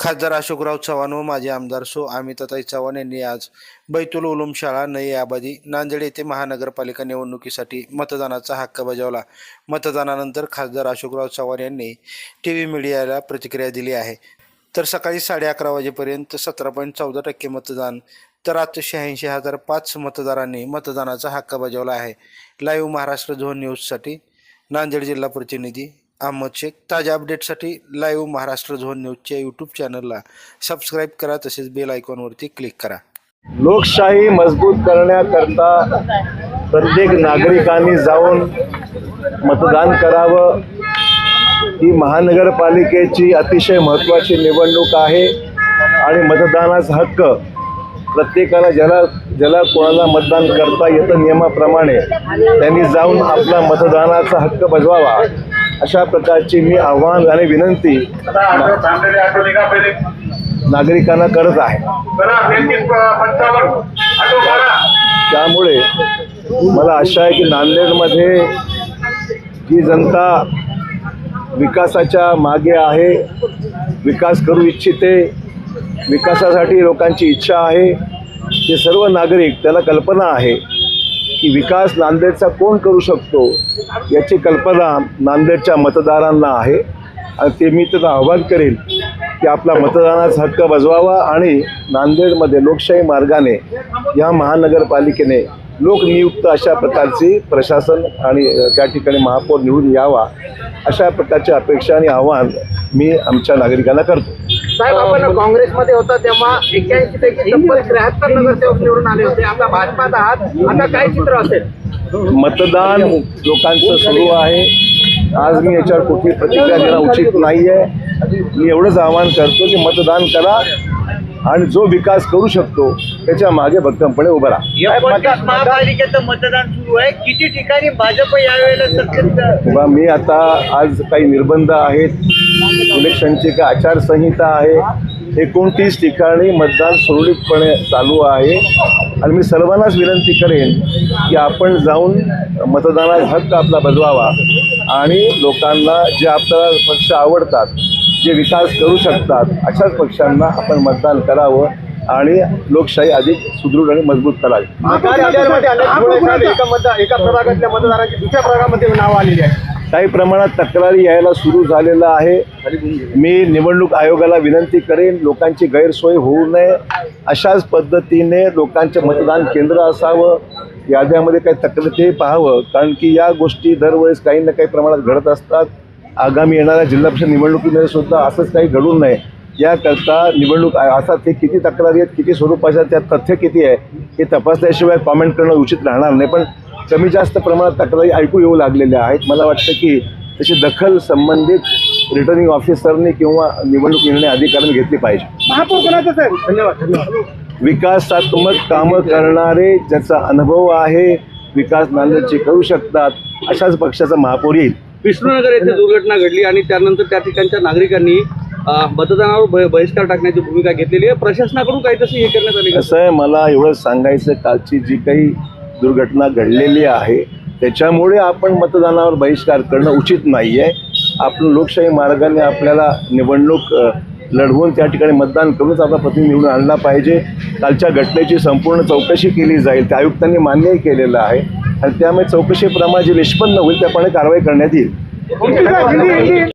खासदार अशोकराव चव्हाण व माजी आमदार सो अमिताताई चव्हाण यांनी आज बैतुल उलूम शाळा नई आबादी नांदेड येथे महानगरपालिका निवडणुकीसाठी मतदानाचा हक्क बजावला। मतदानानंतर खासदार अशोकराव चव्हाण यांनी टीव्ही मीडियाला प्रतिक्रिया दिली आहे। तर सकाळी 11:30 वाजेपर्यंत 17.14% मतदान तर आता 86,005 मतदारांनी मतदानाचा हक्क बजावला आहे। लाईव्ह महाराष्ट्र झोन न्यूजसाठी नांदेड जिल्हा प्रतिनिधी अहमद शेख। ताज्या अपडेटसाठी लाईव्ह महाराष्ट्र झोन न्यूजच्या यूट्यूब चॅनलला सबस्क्राईब करा, तसेच बेल आयकॉनवरती क्लिक करा। लोकशाही मजबूत करण्याकरता प्रत्येक नागरिकांनी जाऊन मतदान करावं। ही महानगरपालिकेची अतिशय महत्त्वाची निवडणूक आहे आणि मतदानाचा हक्क प्रत्येकाला ज्याला कोणाला मतदान करता येतं नियमाप्रमाणे त्यांनी जाऊन आपला मतदानाचा हक्क बजवावा, अशा प्रकारची मी आव्हान आणि विनंती नागरिकांना करत आहे। त्यामुळे मला आशा आहे की नांदेडमध्ये जी जनता विकासाच्या मागे आहे, विकास करू इच्छिते, विकासासाठी लोकांची इच्छा आहे, ते सर्व नागरिक त्याला कल्पना आहे की विकास नांदेडचा कोण करू शकतो याची कल्पना नांदेडच्या मतदारांना आहे। आणि ते मी त्याचं आवाहन करेन की आपला मतदानाचा हक्क बजवावा आणि नांदेडमध्ये लोकशाही मार्गाने या महानगरपालिकेने लोकनियुक्त अशा प्रकारची प्रशासन आणि त्या ठिकाणी महापौर निवडून यावा, अशा प्रकारची अपेक्षा आणि आव्हान मी आमच्या नागरिकांना करतो। साहेब, आपण काँग्रेसमध्ये होता तेव्हा 81 पैकी तब्बल 73 नगरसेवक निवडून आले होते। आता भाजपात आहात, आता काय चित्र असेल? मतदान लोकांचं सुरू आहे। आज मी याच्यावर कुठली प्रतिक्रिया देणं उचित नाही आहे। मी एवढंच आवाहन करतो की मतदान करा आणि जो विकास करू शकतो त्याच्या मागे भक्कमपणे उभं राहा। महापालिकेचं मतदान सुरू आहे, किती ठिकाणी भाजप यावेळेला सत्तेत? मी आता आज काही निर्बंध आहेत, इलेक्शनची काही आचारसंहिता आहे, 29 ठिकाणी मतदान सुरळीतपणे चालू आहे आणि मी सर्वांनाच विनंती करेन की आपण जाऊन मतदानाचा हक्क आपला बजवावा आणि लोकांना जे आपल्याला पक्ष आवडतात, जे विकास करू शकतात, अशाच पक्षांना आपण मतदान करावं आणि लोकशाही अधिक सुदृढ आणि मजबूत करावी। एका प्रभागातल्या मतदारांची दुसऱ्या प्रभागामध्ये नाव आलेली आहे। काही प्रमाणात तक्रारी यायला सुरू झालेलं आहे। मी निवडणूक आयोगाला विनंती करेन लोकांची गैरसोय होऊ नये, अशाच पद्धतीने लोकांचे मतदान केंद्र असावं, याद्यामध्ये काही तक्रारी पाहावं, कारण की या गोष्टी दरवेळेस काही ना काही प्रमाणात घडत असतात। आगामी येणाऱ्या जिल्हा परिषद निवडणुकीमध्ये सुद्धा असंच काही घडू नये याकरता निवडणूक असा ते किती तक्रारी आहेत, किती स्वरूपाच्या, त्यात तथ्य किती आहे हे तपासल्याशिवाय कॉमेंट करणं उचित राहणार नाही। पण कमी जास्त प्रमाणात तक्रारी ऐकू येऊ लागलेल्या आहेत। मला वाटतं की त्याची दखल संबंधित रिटर्निंग ऑफिसरने किंवा निवडणूक निर्णय अधिकाऱ्यांनी घेतली पाहिजे। महापौर कोणाचं साहेब? धन्यवाद। विकासात्मक कामं करणारे, ज्याचा अनुभव आहे, विकास नांदेडचे करू शकतात, अशाच पक्षाचा महापौर येईल। विष्णुनगर येथे दुर्घटना घडली आणि त्यानंतर त्या ठिकाणच्या नागरिकांनी मतदानावर बहिष्कार टाकण्याची भूमिका घेतलेली आहे। प्रशासनाकडून काही तशी हे करण्यात आली? कसं आहे, मला एवढं सांगायचं, कालची जी काही दुर्घटना घडलेली आहे त्याच्यामुळे आपण मतदानावर बहिष्कार करणं उचित नाही आहे। आपण लोकशाही मार्गाने आपल्याला निवडणूक लढवून त्या ठिकाणी मतदान करूनच आपला प्रतिनिधी निवडून आणला पाहिजे। कालच्या घटनेची संपूर्ण चौकशी केली जाईल, त्या आयुक्तांनी मान्यही केलेलं आहे आणि त्यामुळे चौकशीप्रमाणे जे निष्पन्न होईल त्याप्रमाणे कारवाई करण्यात येईल।